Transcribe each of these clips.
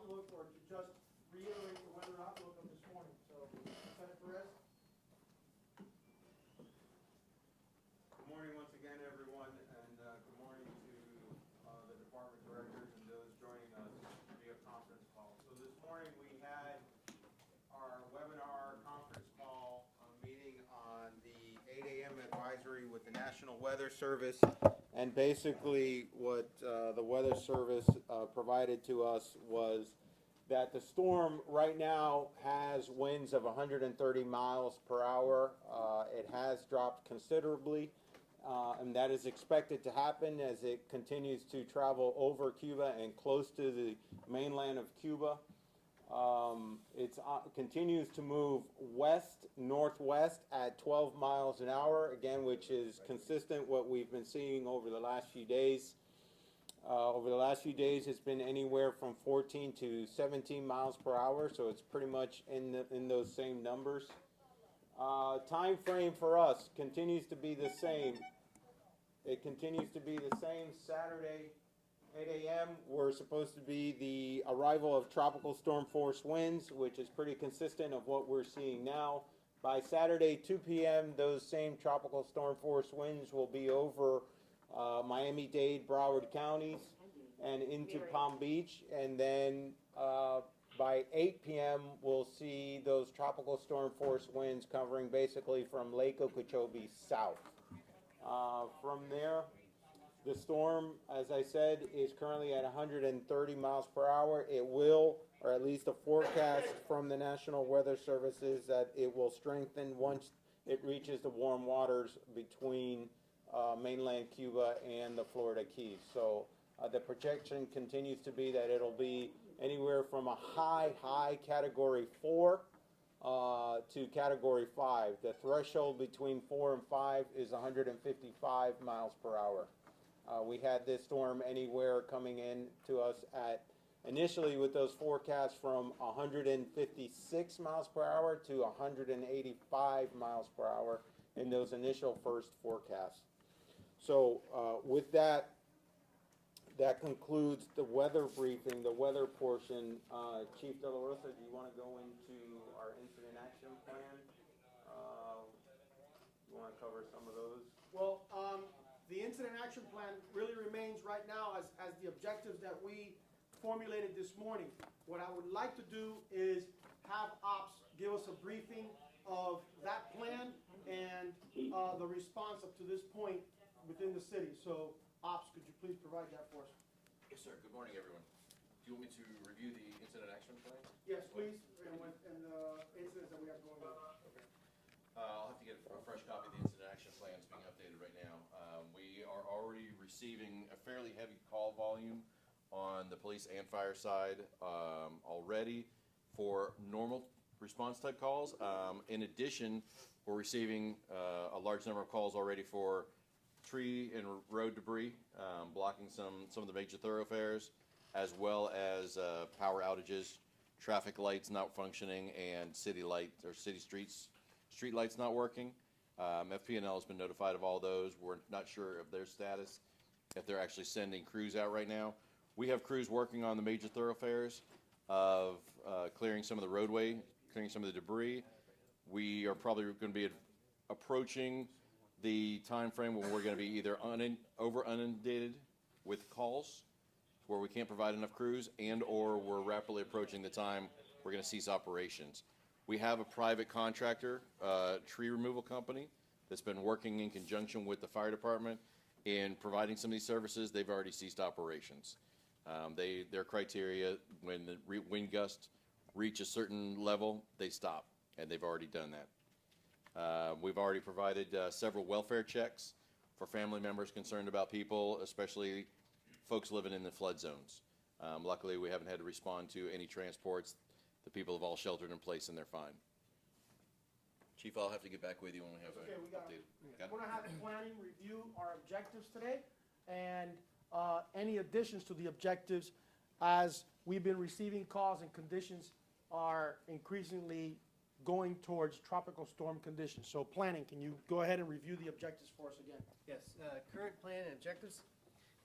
outlook or to just reiterate the weather outlook of this morning. So, Lieutenant Perez. Good morning once again, everyone, and good morning to the department directors and those joining us via conference call. So this morning we had our webinar conference call meeting on the 8 a.m. advisory with the National Weather Service. And basically what the Weather Service provided to us was that the storm right now has winds of 130 miles per hour. It has dropped considerably, and that is expected to happen as it continues to travel over Cuba and close to the mainland of Cuba. It continues to move west-northwest at 12 miles an hour, again, which is consistent what we've been seeing over the last few days. Over the last few days, it's been anywhere from 14 to 17 miles per hour, so it's pretty much in those same numbers. Time frame for us continues to be the same. It continues to be the same. Saturday, 8 a.m., we're supposed to be the arrival of tropical storm force winds, which is pretty consistent of what we're seeing now. By Saturday, 2 p.m., those same tropical storm force winds will be over Miami-Dade, Broward counties and into Palm Beach. And then by 8 p.m., we'll see those tropical storm force winds covering basically from Lake Okeechobee south. From there, the storm, as I said, is currently at 130 miles per hour. It will, or at least a forecast from the National Weather Service is that it will strengthen once it reaches the warm waters between mainland Cuba and the Florida Keys. So the projection continues to be that it'll be anywhere from a high category 4 to category 5. The threshold between 4 and 5 is 155 miles per hour. We had this storm anywhere coming in to us at initially with those forecasts from 156 miles per hour to 185 miles per hour in those initial first forecasts. So with that, that concludes the weather briefing, the weather portion. Chief De La Rosa, do you want to go into our incident action plan? You want to cover some of those? Well, the incident action plan really remains right now as the objectives that we formulated this morning. What I would like to do is have ops give us a briefing of that plan and the response up to this point within the city. So, ops, could you please provide that for us? Yes, sir. Good morning, everyone. Do you want me to review the incident action plan? Yes, please, and the incidents that we have going on. Okay. I'll have to get a fresh copy of the incident action plan. It's being updated right now. We are already receiving a fairly heavy call volume on the police and fire side already for normal response type calls. In addition, we're receiving a large number of calls already for tree and road debris blocking some of the major thoroughfares, as well as power outages, traffic lights not functioning, and city lights or city street lights not working. FP&L has been notified of all those. We're not sure of their status, if they're actually sending crews out right now. We have crews working on the major thoroughfares of clearing some of the roadway, clearing some of the debris. We are probably going to be approaching the time frame when we're going to be either over inundated with calls where we can't provide enough crews, and or we're rapidly approaching the time we're going to cease operations. We have a private contractor, tree removal company, that's been working in conjunction with the fire department in providing some of these services. They've already ceased operations. Their criteria, when the wind gusts reach a certain level, they stop, and they've already done that. We've already provided several welfare checks for family members concerned about people, especially folks living in the flood zones. Luckily, we haven't had to respond to any transports. The people have all sheltered in place, and they're fine. Chief, I'll have to get back with you when we have okay, we got it. Got it? We're going to have planning review our objectives today and any additions to the objectives as we've been receiving calls and conditions are increasingly going towards tropical storm conditions. So planning, can you go ahead and review the objectives for us again? Yes, current plan and objectives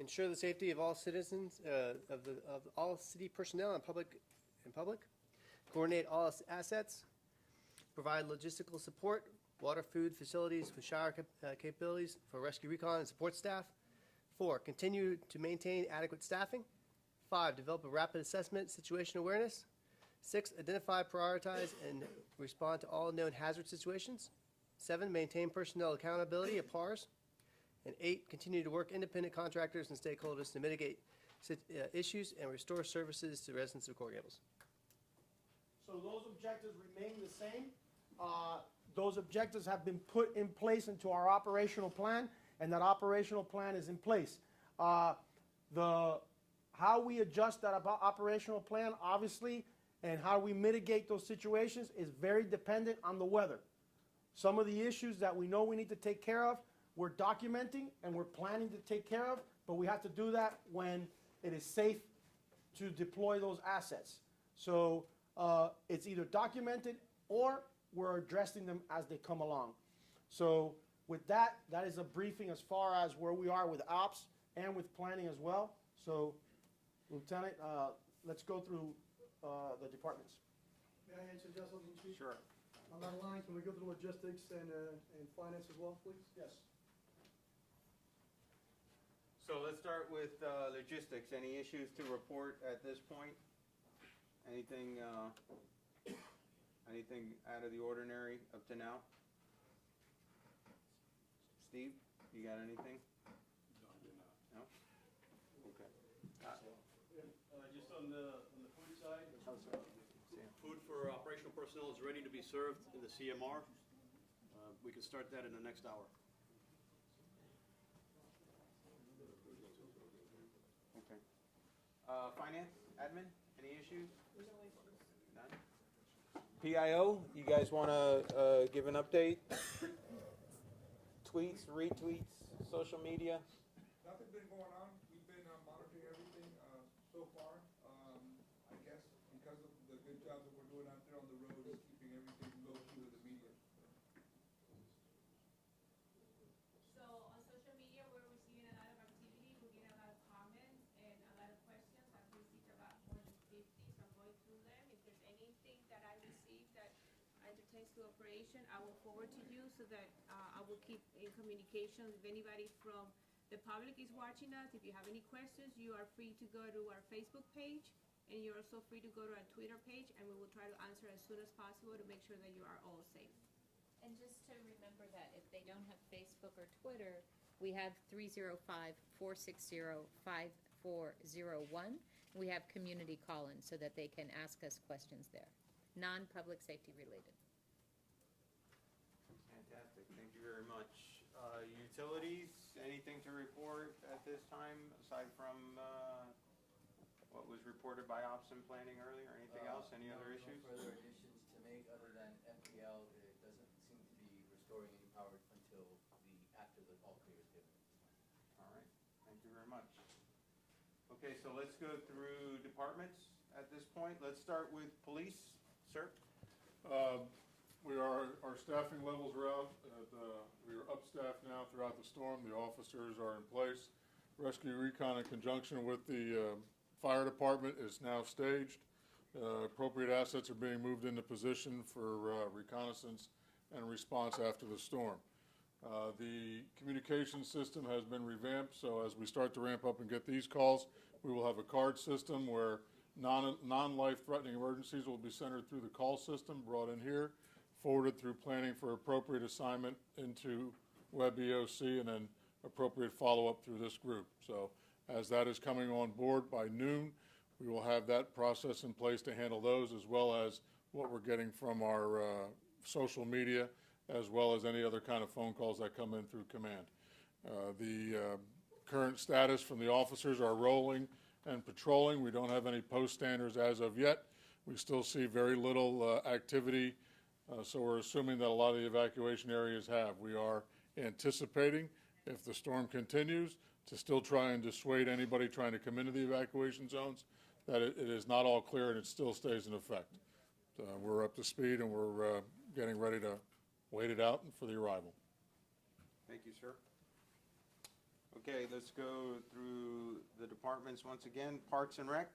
ensure the safety of all citizens, of all city personnel and public, coordinate all assets, provide logistical support, water, food, facilities with shower capabilities for rescue recon and support staff. 4, continue to maintain adequate staffing. 5, develop a rapid assessment situation awareness. 6, identify, prioritize, and respond to all known hazard situations. 7, maintain personnel accountability at PARs. And 8, continue to work independent contractors and stakeholders to mitigate issues and restore services to residents of Coral Gables. So those objectives remain the same. Those objectives have been put in place into our operational plan, and that operational plan is in place. How we adjust that operational plan, obviously, and how we mitigate those situations is very dependent on the weather. Some of the issues that we know we need to take care of, we're documenting and we're planning to take care of, but we have to do that when it is safe to deploy those assets. So it's either documented or we're addressing them as they come along. So with that, that is a briefing as far as where we are with ops and with planning as well. So Lieutenant, let's go through the departments. May I answer just something, Chief? Sure. On that line, can we go through logistics and finance as well, please? Yes. So let's start with logistics. Any issues to report at this point? Anything out of the ordinary up to now? Steve, you got anything? No? Okay. Just on the food side, food for operational personnel is ready to be served in the CMR. We can start that in the next hour. Okay. Finance, admin, any issues? None? PIO, you guys want to give an update? Tweets, retweets, social media? Nothing been going on. We've been monitoring everything so far. I guess because of the good job that we're doing out there on the road, is keeping everything low key with the media. So on social media, we're receiving a lot of activity. We're getting a lot of comments and a lot of questions. I've received about more than 50, so I'm going through them. If there's anything that I receive that entertains to operation, I will forward to you so that I will keep in communication. If anybody from the public is watching us, if you have any questions, you are free to go to our Facebook page, and you're also free to go to our Twitter page, and we will try to answer as soon as possible to make sure that you are all safe. And just to remember that if they don't have Facebook or Twitter, we have 305-460-5401. We have community call-in so that they can ask us questions there, non-public safety related. Fantastic, thank you very much. Utilities, anything to report at this time, aside from what was reported by Ops and Planning earlier? Anything else, any other issues? No further additions to make other than FPL. It doesn't seem to be restoring any power until after the all clear is given. All right, thank you very much. Okay, so let's go through departments at this point. Let's start with police. Sir? Our staffing levels are out. We are upstaffed now throughout the storm. The officers are in place. Rescue Recon in conjunction with the fire department is now staged. Appropriate assets are being moved into position for reconnaissance and response after the storm. The communication system has been revamped, so as we start to ramp up and get these calls, we will have a card system where non-life-threatening emergencies will be centered through the call system, brought in here, forwarded through planning for appropriate assignment into Web EOC, and then appropriate follow-up through this group. So as that is coming on board by noon, we will have that process in place to handle those, as well as what we're getting from our social media, as well as any other kind of phone calls that come in through command. The current status from the officers are rolling and patrolling. We don't have any post standards as of yet. We still see very little activity, so we're assuming that a lot of the evacuation areas have. We are anticipating, if the storm continues, to still try and dissuade anybody trying to come into the evacuation zones, that it is not all clear and it still stays in effect. We're up to speed and we're getting ready to wait it out for the arrival. Thank you, sir. Okay, let's go through the departments once again. Parks and Rec.